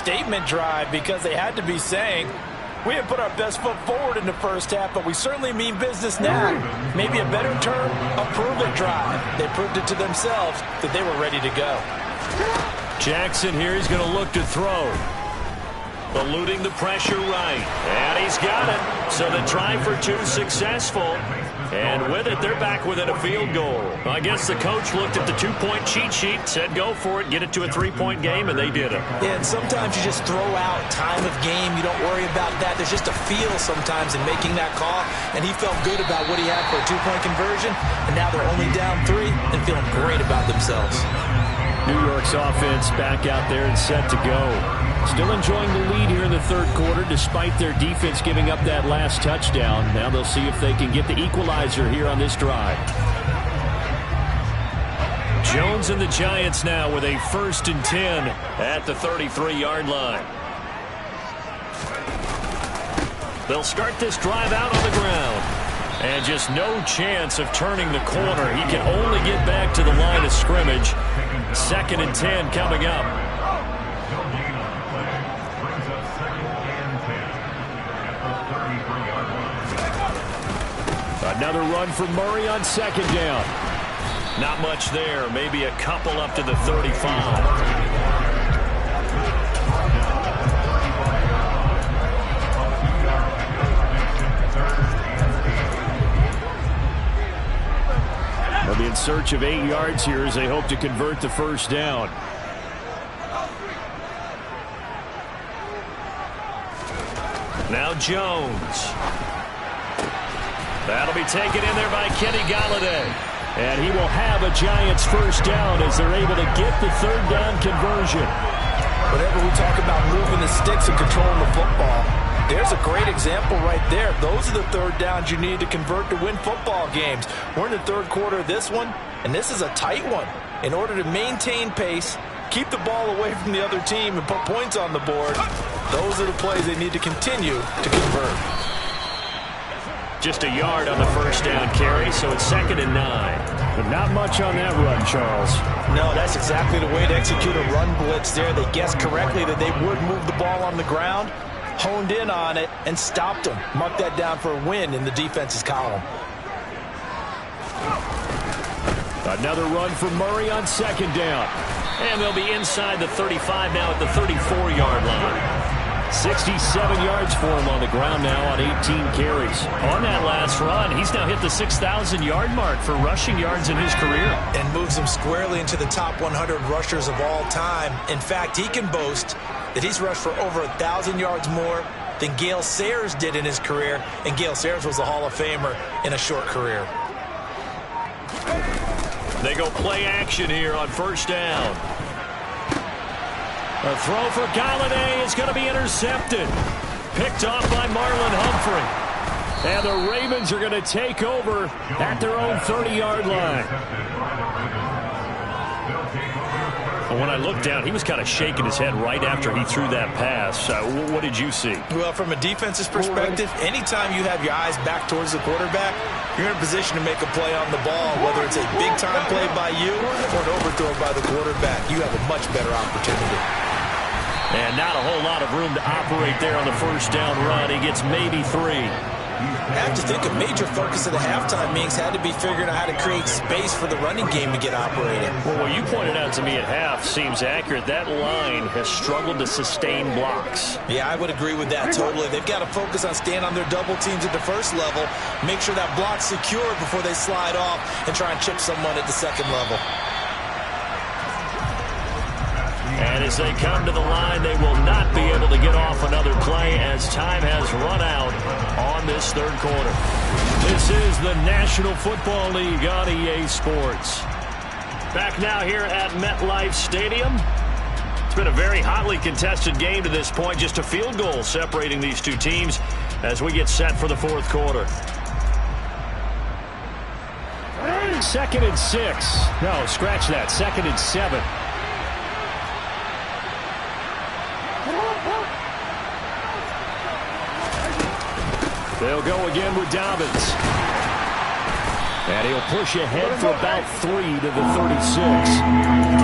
statement drive because they had to be saying, we have put our best foot forward in the first half, but we certainly mean business now. Maybe a better term, a prove-it drive. They proved it to themselves that they were ready to go. Jackson here is going to look to throw. Eluding the pressure right. And he's got it. So the try for two successful. And with it, they're back within a field goal. I guess the coach looked at the two-point cheat sheet, said go for it, get it to a three-point game, and they did it. Yeah, and sometimes you just throw out time of game. You don't worry about that. There's just a feel sometimes in making that call, and he felt good about what he had for a two-point conversion, and now they're only down 3 and feeling great about themselves. New York's offense back out there and set to go. Still enjoying the lead here in the third quarter despite their defense giving up that last touchdown. Now they'll see if they can get the equalizer here on this drive. Jones and the Giants now with a 1st and 10 at the 33-yard line. They'll start this drive out on the ground. And just no chance of turning the corner. He can only get back to the line of scrimmage. 2nd and 10 coming up. Another run for Murray on 2nd down. Not much there. Maybe a couple up to the 35. They'll be in search of 8 yards here as they hope to convert the 1st down. Now Jones. That'll be taken in there by Kenny Golladay. And he will have a Giants 1st down as they're able to get the 3rd down conversion. Whenever we talk about moving the sticks and controlling the football, there's a great example right there. Those are the 3rd downs you need to convert to win football games. We're in the 3rd quarter of this one, and this is a tight one. In order to maintain pace, keep the ball away from the other team, and put points on the board, those are the plays they need to continue to convert. Just a yard on the 1st down carry, so it's 2nd and 9. But not much on that run, Charles. No, that's exactly the way to execute a run blitz there. They guessed correctly that they would move the ball on the ground, honed in on it, and stopped them. Mark that down for a win in the defense's column. Another run for Murray on 2nd down. And they'll be inside the 35 now at the 34-yard line. 67 yards for him on the ground now on 18 carries. On that last run, he's now hit the 6,000-yard mark for rushing yards in his career. And moves him squarely into the top 100 rushers of all time. In fact, he can boast that he's rushed for over 1,000 yards more than Gale Sayers did in his career. And Gale Sayers was a Hall of Famer in a short career. They go play action here on 1st down. A throw for Golladay is going to be intercepted. Picked off by Marlon Humphrey. And the Ravens are going to take over at their own 30-yard line. And when I looked down, he was kind of shaking his head right after he threw that pass. What did you see? Well, from a defense's perspective, anytime you have your eyes back towards the quarterback, you're in a position to make a play on the ball, whether it's a big-time play by you or an overthrow by the quarterback. You have a much better opportunity. And not a whole lot of room to operate there on the 1st down run. He gets maybe 3. I have to think a major focus of the halftime meetings had to be figuring out how to create space for the running game to get operating. Well, what you pointed out to me at half seems accurate. That line has struggled to sustain blocks. Yeah, I would agree with that totally. They've got to focus on staying on their double teams at the 1st level, make sure that block's secure before they slide off and try and chip someone at the 2nd level. And as they come to the line, they will not be able to get off another play as time has run out on this 3rd quarter. This is the National Football League on EA Sports. Back now here at MetLife Stadium. It's been a very hotly contested game to this point. Just a field goal separating these two teams as we get set for the 4th quarter. 2nd and 6. No, scratch that. 2nd and 7. They'll go again with Dobbins. And he'll push ahead for about 3 to the 36.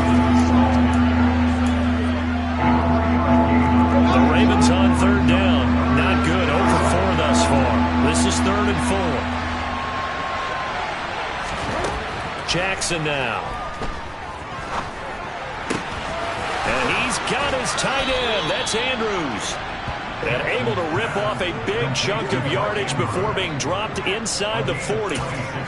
Jackson now. And he's got his tight end. That's Andrews. And able to rip off a big chunk of yardage before being dropped inside the 40.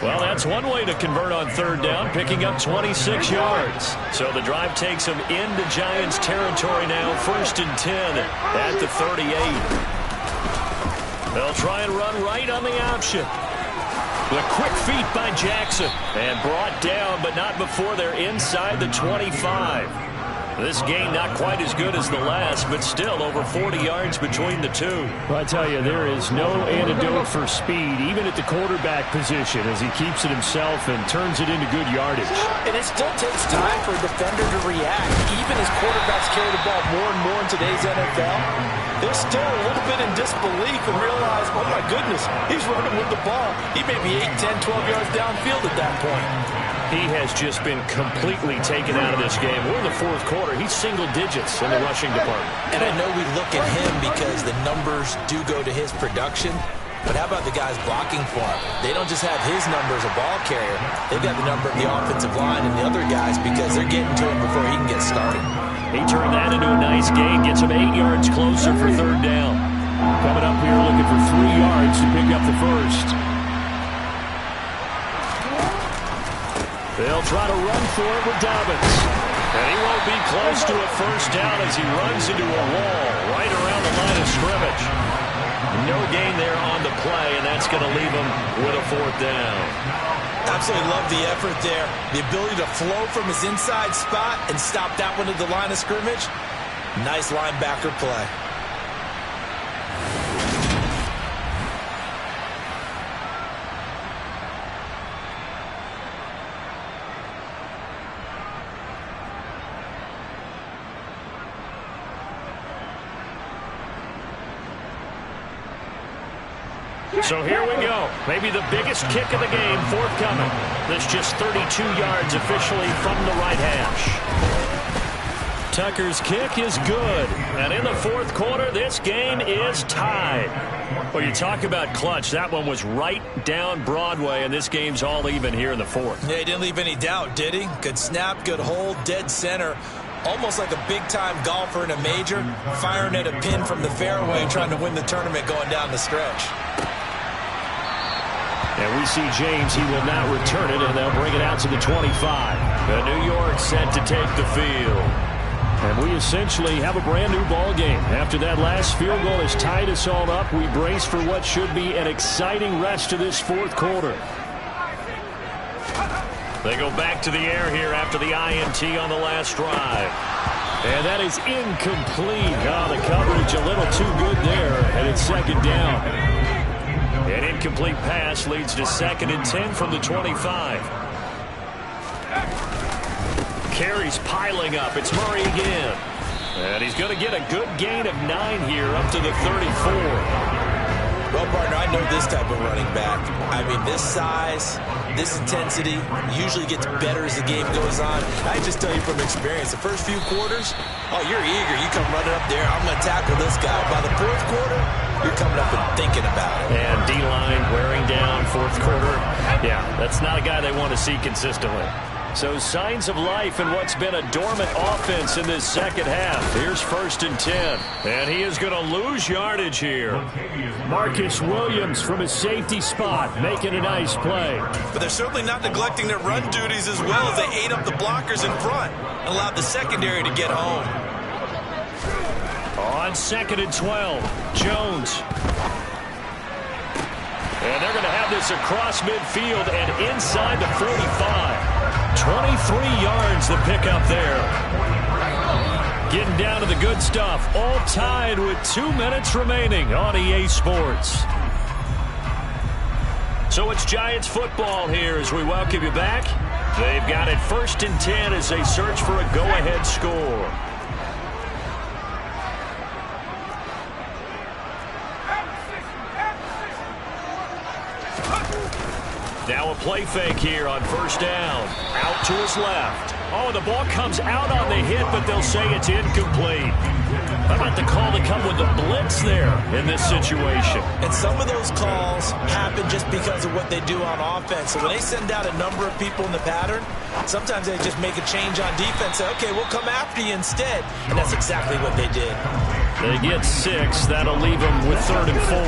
Well, that's one way to convert on third down, picking up 26 yards. So the drive takes them into Giants territory now, 1st and 10 at the 38. They'll try and run right on the option. The quick feet by Jackson. And brought down, but not before they're inside the 25. This game not quite as good as the last, but still over 40 yards between the two. Well, I tell you, there is no antidote for speed, even at the quarterback position, as he keeps it himself and turns it into good yardage. And it still takes time for a defender to react. Even as quarterbacks carry the ball more and more in today's NFL, they're still a little bit in disbelief and realize, oh my goodness, he's running with the ball. He may be 8, 10, 12 yards downfield at that point. He has just been completely taken out of this game. We're in the 4th quarter. He's single digits in the rushing department. And I know we look at him because the numbers do go to his production. But how about the guys blocking for him? They don't just have his number as a ball carrier. They've got the number of the offensive line and the other guys because they're getting to him before he can get started. He turned that into a nice gain, gets him 8 yards closer for third down. Coming up here looking for 3 yards to pick up the first. They'll try to run for it with Dobbins. And he won't be close to a first down as he runs into a wall right around the line of scrimmage. No gain there on the play, and that's going to leave him with a 4th down. Absolutely love the effort there. The ability to flow from his inside spot and stop that one at the line of scrimmage. Nice linebacker play. So here we go. Maybe the biggest kick of the game forthcoming. This just 32 yards officially from the right hash. Tucker's kick is good. And in the 4th quarter, this game is tied. Well, you talk about clutch. That one was right down Broadway, and this game's all even here in the 4th. Yeah, he didn't leave any doubt, did he? Good snap, good hold, dead center. Almost like a big-time golfer in a major, firing at a pin from the fairway, trying to win the tournament going down the stretch. And we see James, he will not return it, and they'll bring it out to the 25. The New York set to take the field. And we essentially have a brand new ball game. After that last field goal has tied us all up, we brace for what should be an exciting rest of this 4th quarter. They go back to the air here after the INT on the last drive. And that is incomplete. Oh, the coverage a little too good there, and it's 2nd down. An incomplete pass leads to 2nd and 10 from the 25. Carries piling up. It's Murray again. And he's going to get a good gain of 9 here up to the 34. Well, partner, I know this type of running back. I mean, this size, this intensity usually gets better as the game goes on. I just tell you from experience, the first few quarters, oh, you're eager. You come running up there. I'm going to tackle this guy. By the 4th quarter, you're coming up and thinking about it. And D-line wearing down 4th quarter. Yeah, that's not a guy they want to see consistently. So signs of life in what's been a dormant offense in this 2nd half. Here's 1st and 10. And he is going to lose yardage here. Marcus Williams from his safety spot making a nice play. But they're certainly not neglecting their run duties as well as they ate up the blockers in front and allowed the secondary to get home. On 2nd and 12, Jones. And they're going to have this across midfield and inside the 45. 23 yards the pickup there. Getting down to the good stuff. All tied with 2 minutes remaining on EA Sports. So it's Giants football here as we welcome you back. They've got it 1st and 10 as they search for a go-ahead score. Now a play fake here on 1st down. Out to his left. Oh, the ball comes out on the hit, but they'll say it's incomplete. How about the call to come with the blitz there in this situation? And some of those calls happen just because of what they do on offense. So when they send out a number of people in the pattern, sometimes they just make a change on defense. Say, okay, we'll come after you instead. And that's exactly what they did. They get 6. That'll leave them with 3rd and 4.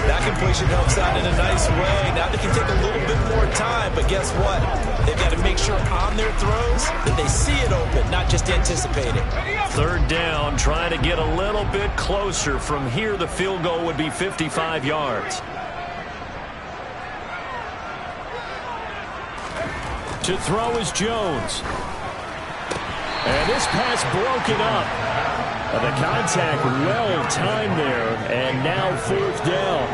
That completion helps out in a nice way. Now they can take a little bit more time, but guess what? They've got to make sure on their throws that they see it open, not just anticipate it. 3rd down, trying to get a little bit closer. From here, the field goal would be 55 yards. To throw is Jones. And this pass broken up. The contact well timed there, and now 4th down.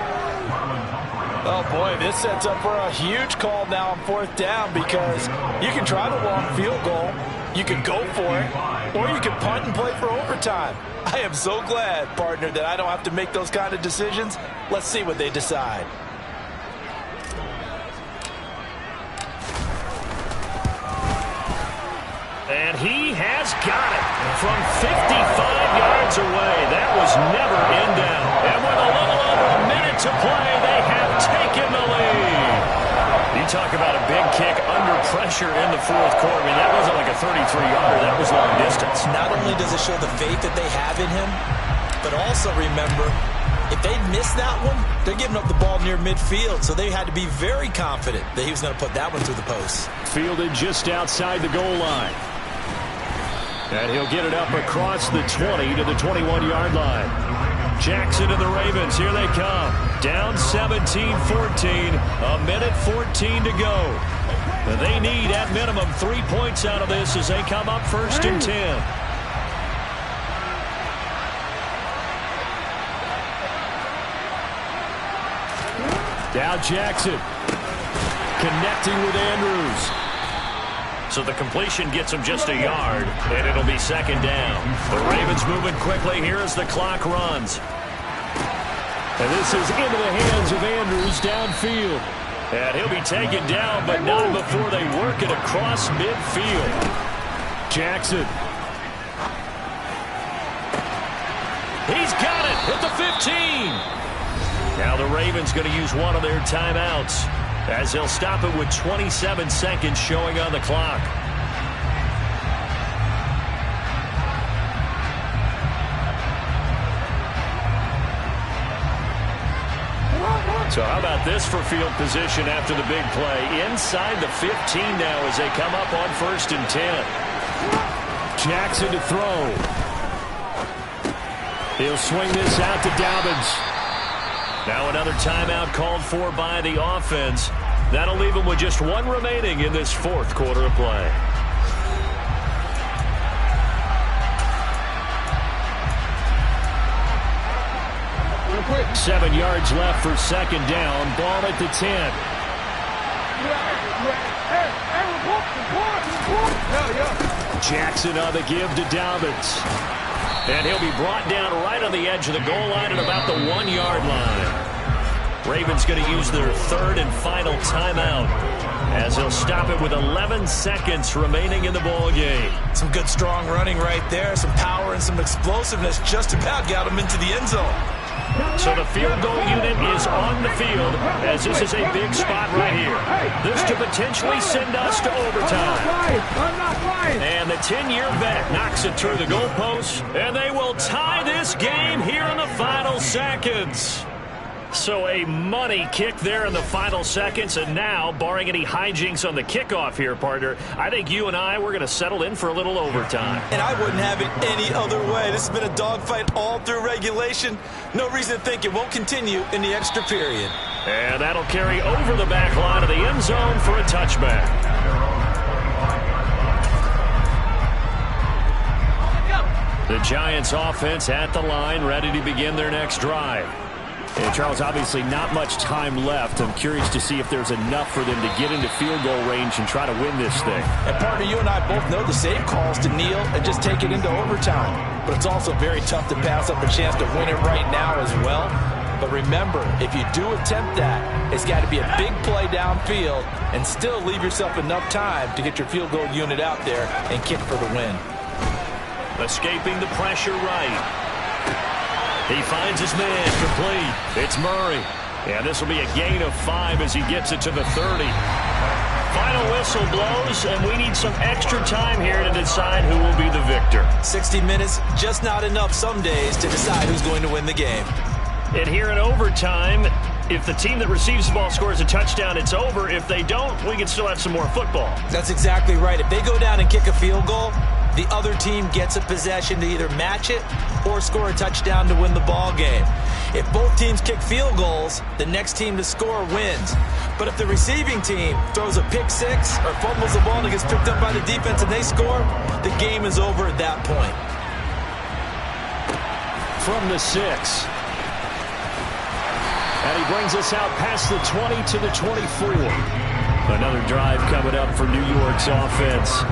Oh, boy, this sets up for a huge call now on 4th down because you can try the long field goal, you can go for it, or you can punt and play for overtime. I am so glad, partner, that I don't have to make those kind of decisions. Let's see what they decide. And he has got it from 55 yards away. That was never in down. And with a little over a minute to play, they have taken the lead. You talk about a big kick under pressure in the 4th quarter. I mean, that wasn't like a 33-yarder. That was long distance. Not only does it show the faith that they have in him, but also remember, if they miss that one, they're giving up the ball near midfield, so they had to be very confident that he was going to put that one through the post. Fielded just outside the goal line. And he'll get it up across the 20 to the 21-yard line. Jackson and the Ravens, here they come. Down 17-14, a minute 14 to go. They need, at minimum, 3 points out of this as they come up 1st and 10. Now Jackson connecting with Andrews. So the completion gets him just a yard, and it'll be 2nd down. The Ravens moving quickly here as the clock runs. And this is into the hands of Andrews downfield. And he'll be taken down, but not before they work it across midfield. Jackson. He's got it at the 15. Now the Ravens going to use one of their timeouts, as they'll stop it with 27 seconds showing on the clock. So how about this for field position after the big play? Inside the 15 now as they come up on 1st and 10. Jackson to throw. He'll swing this out to Dobbins. Now another timeout called for by the offense. That'll leave them with just one remaining in this 4th quarter of play. Real quick. 7 yards left for 2nd down. Ball at the 10. Jackson on the give to Dobbins. And he'll be brought down right on the edge of the goal line at about the 1-yard line. Ravens going to use their 3rd and final timeout, as they'll stop it with 11 seconds remaining in the ball game. Some good strong running right there, some power and some explosiveness, just about got him into the end zone. So the field goal unit is on the field, as this is a big spot right here. This to potentially send us to overtime. And the 10-year vet knocks it through the goalpost, and they will tie this game here in the final seconds. So a money kick there in the final seconds, and now, barring any hijinks on the kickoff here, partner, I think you and I, we're going to settle in for a little overtime. And I wouldn't have it any other way. This has been a dogfight all through regulation. No reason to think it won't continue in the extra period. And that'll carry over the back line of the end zone for a touchback. The Giants offense at the line, ready to begin their next drive. And Charles, obviously not much time left. I'm curious to see if there's enough for them to get into field goal range and try to win this thing. And partner, you and I both know the safe calls to kneel and just take it into overtime. But it's also very tough to pass up a chance to win it right now as well. But remember, if you do attempt that, it's got to be a big play downfield and still leave yourself enough time to get your field goal unit out there and kick for the win. Escaping the pressure right. He finds his man complete. It's Murray. And this will be a gain of 5 as he gets it to the 30. Final whistle blows, and we need some extra time here to decide who will be the victor. 60 minutes, just not enough some days to decide who's going to win the game. And here in overtime, if the team that receives the ball scores a touchdown, it's over. If they don't, we can still have some more football. That's exactly right. If they go down and kick a field goal, the other team gets a possession to either match it or score a touchdown to win the ball game. If both teams kick field goals, the next team to score wins. But if the receiving team throws a pick six or fumbles the ball and it gets picked up by the defense and they score, the game is over at that point. From the 6. And he brings us out past the 20 to the 24. Another drive coming up for New York's offense.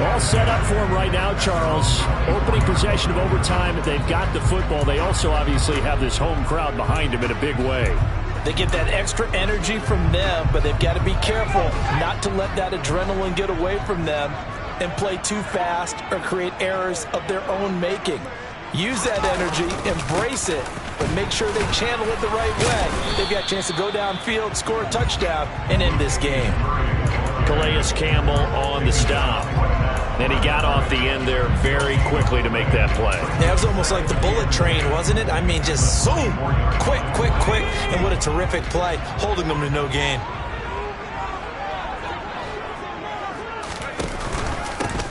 All set up for him right now, Charles. Opening possession of overtime. They've got the football. They also obviously have this home crowd behind them in a big way. They get that extra energy from them, but they've got to be careful not to let that adrenaline get away from them and play too fast or create errors of their own making. Use that energy, embrace it, but make sure they channel it the right way. They've got a chance to go downfield, score a touchdown, and end this game. Calais Campbell on the stop. And he got off the end there very quickly to make that play. Yeah, it was almost like the bullet train, wasn't it? I mean, just zoom, quick, quick, quick, and what a terrific play, holding them to no gain.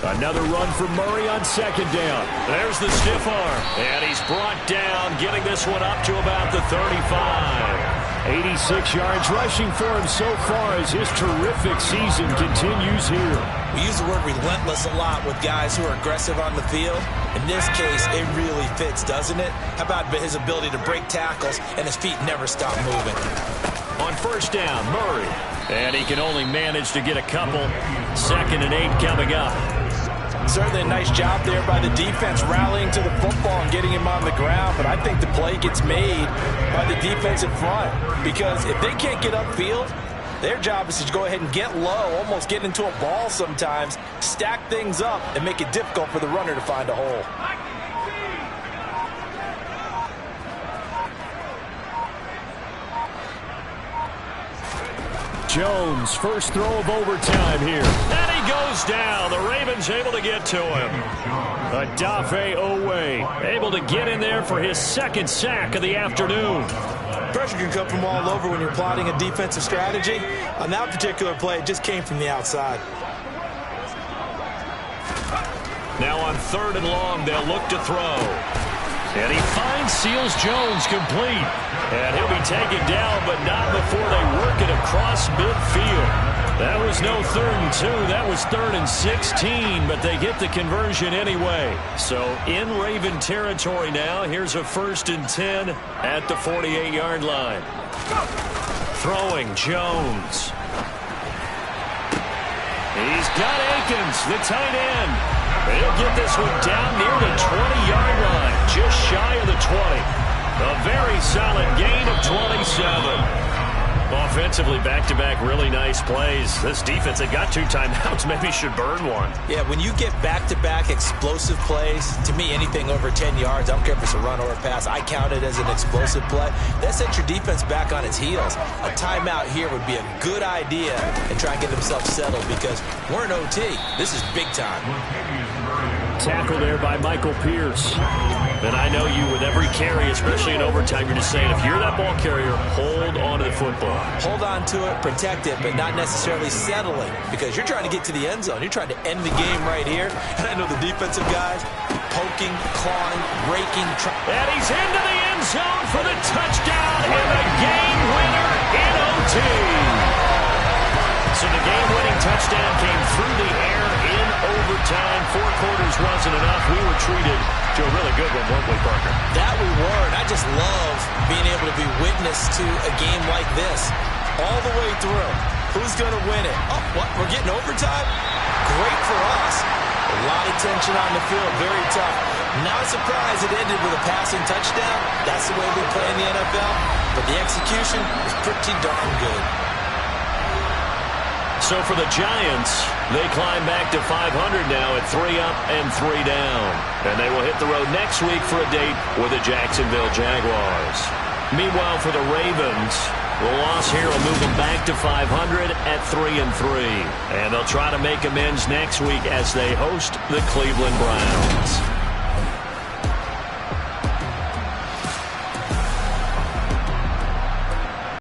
Another run for Murray on second down. There's the stiff arm. And he's brought down, getting this one up to about the 35. 86 yards rushing for him so far as his terrific season continues here. We use the word relentless a lot with guys who are aggressive on the field. In this case, it really fits, doesn't it? How about his ability to break tackles and his feet never stop moving? On first down, Murray. And he can only manage to get a couple. 2nd and 8 coming up. Certainly a nice job there by the defense rallying to the football and getting him on the ground, but I think the play gets made by the defensive front because if they can't get upfield, their job is to go ahead and get low, almost get into a ball sometimes, stack things up, and make it difficult for the runner to find a hole. Jones, first throw of overtime here. And he goes down. The Ravens able to get to him. Adafe Owe able to get in there for his 2nd sack of the afternoon. Pressure can come from all over when you're plotting a defensive strategy. On that particular play, it just came from the outside. Now on 3rd and long, they'll look to throw. And he finds Seals Jones complete. And he'll be taken down, but not before they work it across midfield. That was no 3rd and 2. That was 3rd and 16, but they get the conversion anyway. So in Raven territory now, here's a 1st and 10 at the 48-yard line. Throwing Jones. He's got Akins, the tight end. He'll get this one down near the 20-yard line, just shy of the 20. A very solid gain of 27. Offensively, back-to-back really nice plays. This defense, they got 2 timeouts, maybe should burn one. Yeah, when you get back-to-back explosive plays, to me, anything over 10 yards, I don't care if it's a run or a pass, I count it as an explosive play. That sets your defense back on its heels. A timeout here would be a good idea and try and get themselves settled because we're in OT. This is big time. Tackle there by Michael Pierce. And I know you, with every carry, especially in overtime, you're just saying, if you're that ball carrier, hold on to the football. Hold on to it, protect it, but not necessarily settling because you're trying to get to the end zone. You're trying to end the game right here. And I know the defensive guys poking, clawing, raking. And he's into the end zone for the touchdown and the game winner in OT. So the game-winning touchdown came through the air in overtime. 4 quarters wasn't enough. We were treated to a really good one, weren't we, Parker? That we were, and I just love being able to be witness to a game like this all the way through. Who's going to win it? Oh, what? We're getting overtime? Great for us. A lot of tension on the field, very tough. Not surprised it ended with a passing touchdown. That's the way we play in the NFL, but the execution was pretty darn good. So for the Giants, they climb back to 500 now at 3 up and 3 down. And they will hit the road next week for a date with the Jacksonville Jaguars. Meanwhile, for the Ravens, the loss here will move them back to 500 at 3 and 3. And they'll try to make amends next week as they host the Cleveland Browns.